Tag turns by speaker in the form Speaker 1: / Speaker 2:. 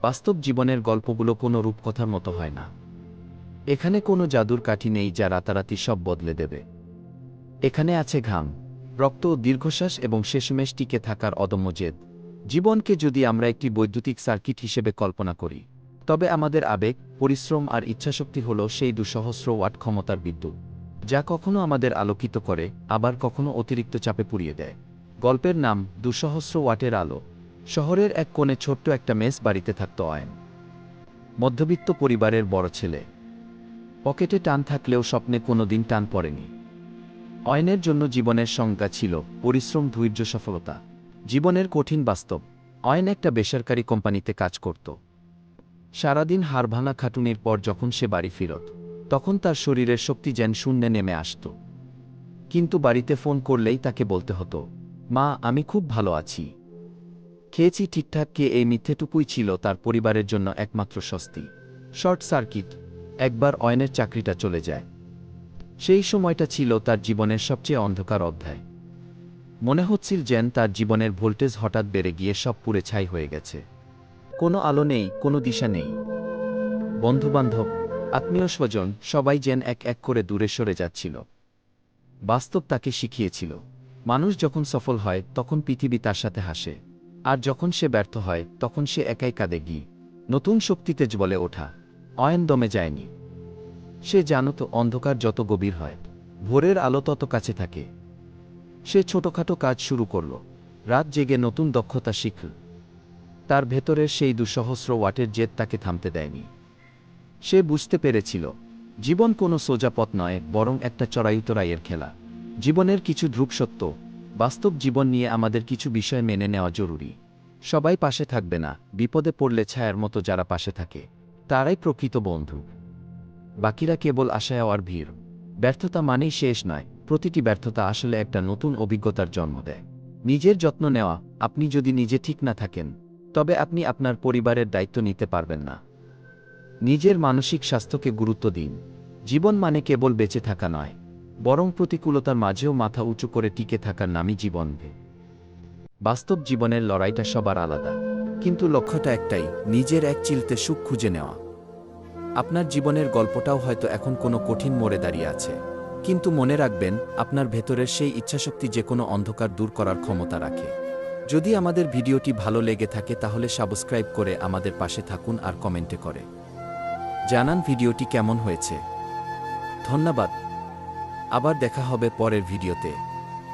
Speaker 1: বাস্তব জীবনের গল্পগুলো কোনো রূপকথার মতো হয় না। এখানে কোনো জাদুর কাঠি নেই যা রাতারাতি সব বদলে দেবে। এখানে আছে ঘাম, রক্ত, দীর্ঘশ্বাস এবং শেষমেশ টিকে থাকার অদম্য জেদ। জীবনকে যদি আমরা একটি বৈদ্যুতিক সার্কিট হিসেবে কল্পনা করি, তবে আমাদের আবেগ, পরিশ্রম আর ইচ্ছাশক্তি হল সেই ২০০ ওয়াট ক্ষমতার বিদ্যুৎ, যা কখনো আমাদের আলোকিত করে, আবার কখনো অতিরিক্ত চাপে পুড়িয়ে দেয়। গল্পের নাম ২০০ ওয়াটের আলো। শহরের এক কোণে ছোট্ট একটা মেস বাড়িতে থাকত অয়ন। মধ্যবিত্ত পরিবারের বড় ছেলে। পকেটে টান থাকলেও স্বপ্নে কোনোদিন টান পড়েনি। অয়নের জন্য জীবনের সংজ্ঞা ছিল পরিশ্রম, ধৈর্য, সফলতা। জীবনের কঠিন বাস্তব। অয়ন একটা বেসরকারি কোম্পানিতে কাজ করত। সারাদিন হাড়ভাঙা খাটুনির পর যখন সে বাড়ি ফিরত, তখন তার শরীরের শক্তি যেন শূন্যে নেমে আসত। কিন্তু বাড়িতে ফোন করলেই তাকে বলতে হতো, মা, আমি খুব ভালো আছি, খেয়েছি ঠিকঠাক। এই মিথ্যেটুকুই ছিল তার পরিবারের জন্য একমাত্র স্বস্তি। Short circuit. একবার অয়নের চাকরিটা চলে যায়। সেই সময়টা ছিল তার জীবনের সবচেয়ে অন্ধকার অধ্যায়। মনে হচ্ছিল যেন তার জীবনের ভোল্টেজ হঠাৎ বেড়ে গিয়ে সব পুড়ে ছাই হয়ে গেছে। কোনো আলো নেই, কোনো দিশা নেই। বন্ধুবান্ধব, আত্মীয় স্বজন সবাই যেন এক এক করে দূরে সরে যাচ্ছিল। বাস্তব তাকে শিখিয়েছিল, মানুষ যখন সফল হয় তখন পৃথিবী তার সাথে হাসে, আর যখন সে ব্যর্থ হয় তখন সে একাই কাঁদে। নতুন শক্তিতে জ্বলে ওঠা। অয়ন দমে যায়নি। সে জানত অন্ধকার যত গভীর হয়, ভোরের আলো তত কাছে থাকে। সে ছোটখাটো কাজ শুরু করল, রাত জেগে নতুন দক্ষতা শিখল। তার ভেতরের সেই ২০০ ওয়াটের জেদ তাকে থামতে দেয়নি। সে বুঝতে পেরেছিল, জীবন কোনো সোজা পথ নয়, বরং একটা চড়াই-উতরাইয়ের খেলা। জীবনের কিছু ধ্রুব সত্য, বাস্তব জীবন নিয়ে আমাদের কিছু বিষয় মেনে নেওয়া জরুরি। সবাই পাশে থাকবে না, বিপদে পড়লে ছায়ার মতো যারা পাশে থাকে, তারাই প্রকৃত বন্ধু। বাকিরা কেবল আশায় আর ভিড়। ব্যর্থতা মানেই শেষ নয়, প্রতিটি ব্যর্থতা আসলে একটা নতুন অভিজ্ঞতার জন্ম দেয়। নিজের যত্ন নেওয়া। আপনি যদি নিজে ঠিক না থাকেন, তবে আপনি আপনার পরিবারের দায়িত্ব নিতে পারবেন না। নিজের মানসিক স্বাস্থ্যকে গুরুত্ব দিন। জীবন মানে কেবল বেঁচে থাকা নয়, বরং প্রতিকূলতার মাঝেও মাথা উঁচু করে টিকে থাকার নামই জীবন। বাস্তব জীবনের লড়াইটা সবার আলাদা, কিন্তু লক্ষ্যটা একটাই, নিজের এক চিলতে সুখ খুঁজে নেওয়া। আপনার জীবনের গল্পটাও হয়তো এখন কোনো কঠিন মোড়ে দাঁড়িয়ে আছে, কিন্তু মনে রাখবেন, আপনার ভেতরের সেই ইচ্ছাশক্তি যে কোনো অন্ধকার দূর করার ক্ষমতা রাখে। যদি আমাদের ভিডিওটি ভালো লেগে থাকে তাহলে সাবস্ক্রাইব করে আমাদের পাশে থাকুন আর কমেন্টে করে জানান ভিডিওটি কেমন হয়েছে। ধন্যবাদ। আবার দেখা হবে পরের ভিডিওতে।